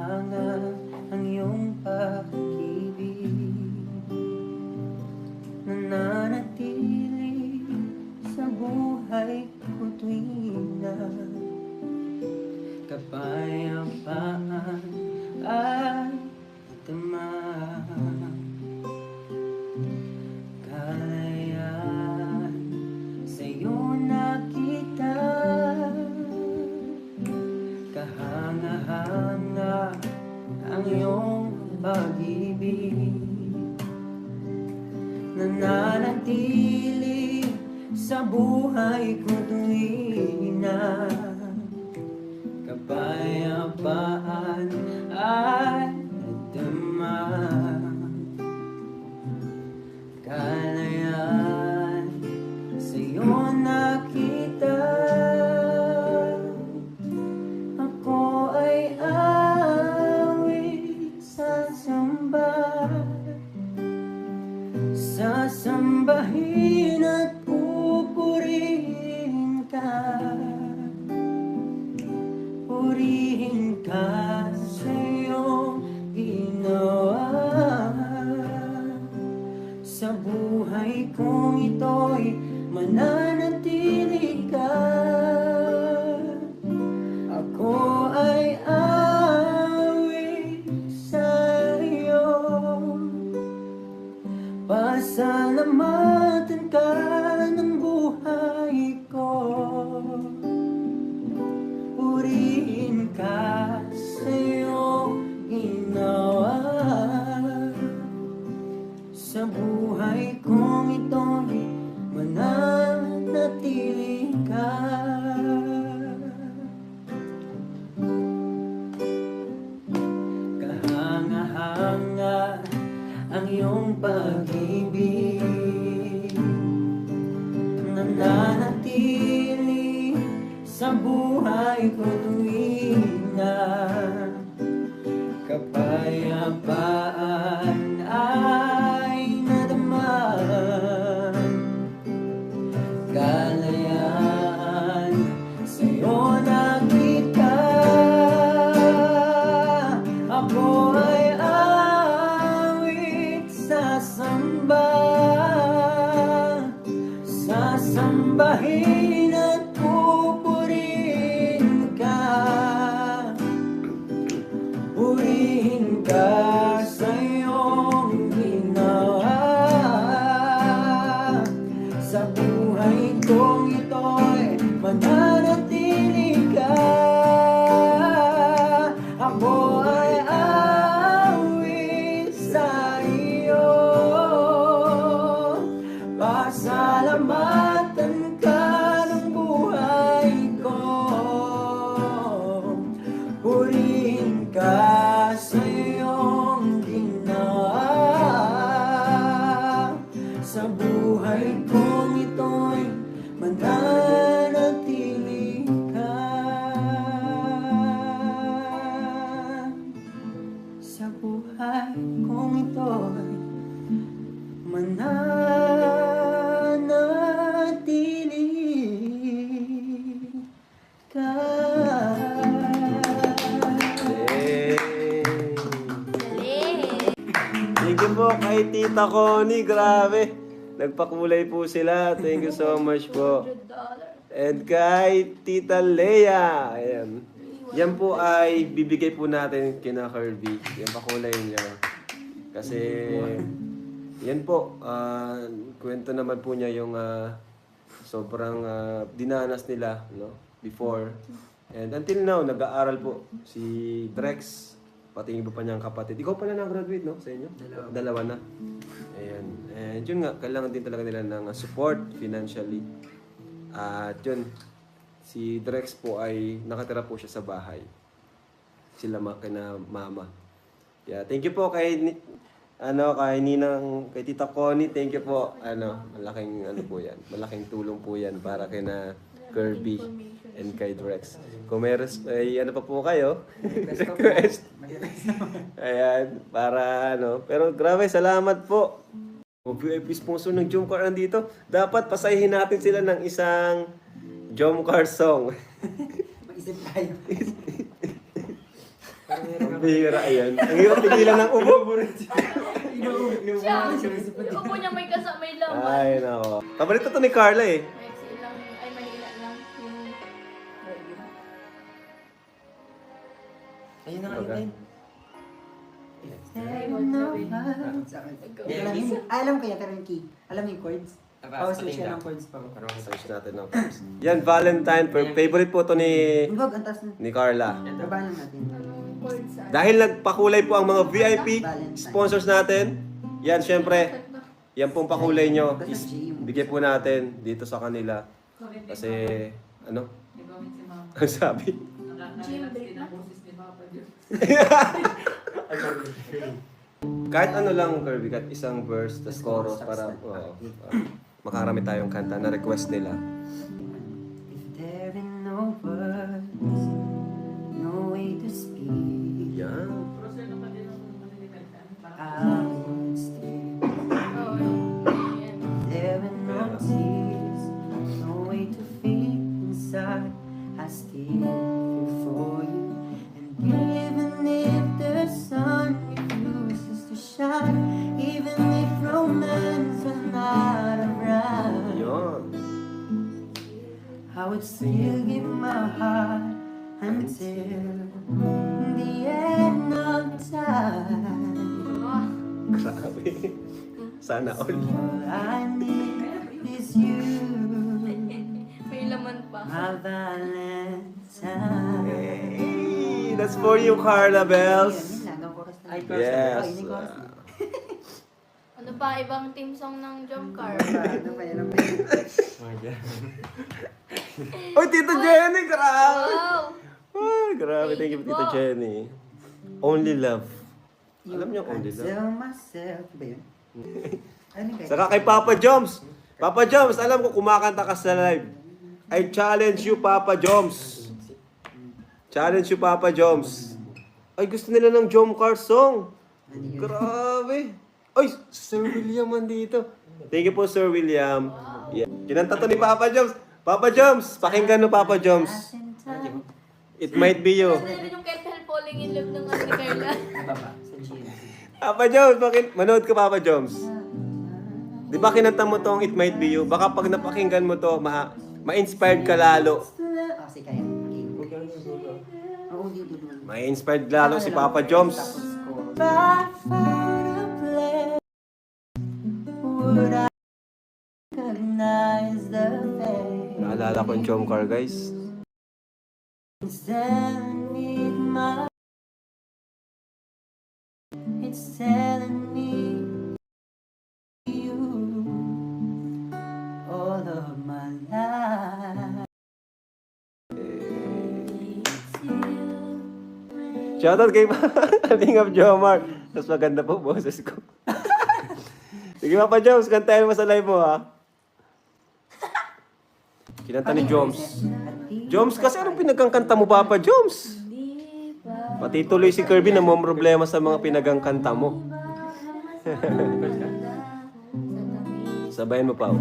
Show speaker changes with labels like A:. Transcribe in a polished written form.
A: kahanga ang iyong pag-ibig, nananatili sa buhay ko tuwing na kapayapaan ay tama. Kalayaan sa'yo nakita, kahanga-hanga ang iyong pag-ibig, nananatili sa buhay ko tuwing na kapayapaan ay nadama. Kalayaan sa'yo nakita, ako ay awit sasambahin at pupurihin ka. Purihin ka sa iyong ginawa. Sa buhay kong ito'y mananatili ka. Ako ay awit sa iyo. Pasalamatan ka ng buhay ko. Purihin ka sa iyong ginawa. Sa buhay kong ito'y mananatili ka. Kahanga-hanga ang iyong pag-ibig, nananatili sa buhay ko tuwing na kapayapaan ay nadama. Kalayaan sa'yo nakita, ako ay awit sasambahin at pupurihin ka. Purihin ka sa iyong ginawa. Sa buhay kong ito'y mananatili ka. Ako ay awit sa iyo. Pasalamatan ka ng buhay ko. Purihin ka sa iyong ginawa. Sa buhay kong ito'y mananatili ka. Sa buhay kong ito'y mananatili ka.
B: Thank you po kay Tita Connie, grabe. Nagpakulay po sila. Thank you so much po. And kay Tita Leia. Ayan. Yan po ay bibigay po natin kina Kirby. Yan pakulay niya. Kasi yan po, kwento naman po niya yung sobrang dinanas nila, no, before. And until now, nag-aaral po si Drex, pati yung iba pa niyang kapatid. Ikaw pala na-graduate, no, sa inyo? Dalawa na. Ayan. And yun nga, kailangan din talaga nila ng support financially. At yun, si Drex po ay nakatira po siya sa bahay. Sila kina mama. Yeah, thank you po kay kay Ninang, kay Tita Connie, thank you po. Malaking po 'yan. Malaking tulong po 'yan para kina Kirby and kay Drex. Kung meron ay pa po kayo, request. Ayan, para pero grabe, salamat po. VIP sponsor ng Jomcar nandito. Dapat pasahin natin sila ng isang Jomcar song.
A: Mag-isip tayo.
B: Ang bihira, ayan. Ang hirap pigilan ng ubo.
C: Siya, yung upo niya may may laman.
B: Ay, nako. Paborito to ni Carla eh.
C: Maxi lang, ay mahina lang.
A: Ayun na nga
B: Okay.
A: yun.
D: Alam ko yan, pero yung key. Alam mo yung chords? Pa-switch ka ng chords pa.
B: Search natin ng chords. Yan, Valentine. Favorite po to ni
D: Huwag, ang taas na.
B: ni Carla.
D: Baba lang natin.
C: Anong chords?
B: Dahil nagpakulay po ang mga VIP sponsors natin, yan, syempre, yan pong pakulay nyo. Bigay po natin dito sa kanila. Kasi, ano? Ang sabi?
C: Gym break na.
B: Kahit ano lang, Kirby, kahit isang verse, tas chorus, para makarami tayong kanta na request nila.
D: If there ain't no words, no way to speak,
B: Yan.
D: I would stay.
C: Oo, yan.
D: There ain't no tears, no way to feel inside. I stay here for you. And even if the sun refuses to shine, even if romance was not around,
B: Yan.
D: I would still give my heart until the end of time.
C: Ah,
B: Grabe. Sana all.
D: All I need is you,
C: may laman pa.
D: my Valentine.
B: Hey, that's for you, Carla Bells.
D: Ay,
B: Yes.
C: Ano pa, ibang team song ng Jump Car?
D: Ano pa yan?
B: Oy, Tito Jenny, grabe.
C: Wow!
B: Ay, grabe. Thank you, Tito Jenny. Only love. Alam niyo, only love.
D: Tell myself. Ba yun? Ano kaya?
B: Saka kay Papa Joms. Papa Joms, alam ko kumakanta ka sa live. I challenge you, Papa Joms. Challenge you, Papa Joms. Ay, gusto nila ng Jom Car song.
D: Ano yun?
B: Grabe. Ay, Sir William andito. Thank you po, Sir William. Yeah. Kinanta to ni Papa Joms. Papa Joms, pakinggan mo, Papa Joms. It might be you.
C: Ano rin yung Can't Help Falling in Love ng ni Carla?
D: Baba, sa GMC.
B: Papa Joms, manood ka, Papa Joms. Di ba kinanta mo tong It Might Be You? Baka pag napakinggan mo to, ma-inspired ka lalo.
D: Ah, sige, kaya. Oo, hindi dito.
B: Ma-inspired lalo si Papa Joms.
D: If I found a place, would I recognize the face?
B: Naalala ko yung Jom Car, guys.
D: It's telling me it's telling me you all of my life.
B: Shoutout kay Aling of Jomar. Mas maganda po boses ko. Sige, Papa Joms, kantahin mo sa live mo, ha? Kinanta ni Joms. Joms, kasi anong pinagkangkanta mo, Papa Joms? Pati tuloy si Kirby na mo problema sa mga pinagkangkanta mo. Sabayan mo pa, oh.